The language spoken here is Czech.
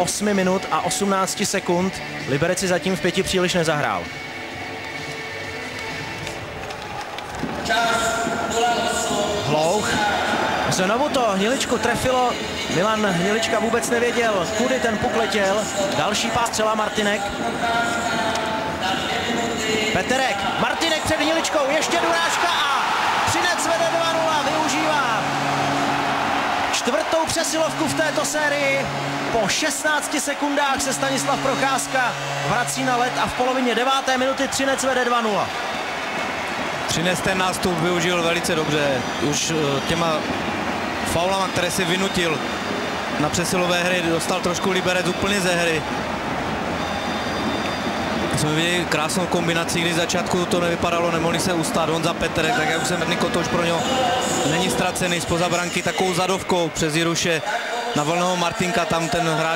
8 minut a 18 sekund. Liberec si zatím v 5 příliš nezahrál. Hlouch. Znovu to Hniličku trefilo. Milan Hnilička vůbec nevěděl, kudy ten puk letěl. Další pás střela Martinek. Peterek. Martinek před Hniličkou. Ještě dorážka a Třinec vede 2-0. Využívá čtvrtou přesilovku v této sérii. Po 16 sekundách se Stanislav Procházka vrací na led a v polovině 9. minuty Třinec vede 2-0. Třinec ten nástup využil velice dobře. Už těma faulama, které si vynutil na přesilové hry, dostal trošku Liberec úplně ze hry. Jsme viděli krásnou kombinaci, kdy z začátku to nevypadalo, nemohli se ustát Honza Peterek, tak jak už jsem Kotouč pro něho není ztracený, zpoza branky takovou zadovkou přes Jiruše na volného Martinka, tam ten hráč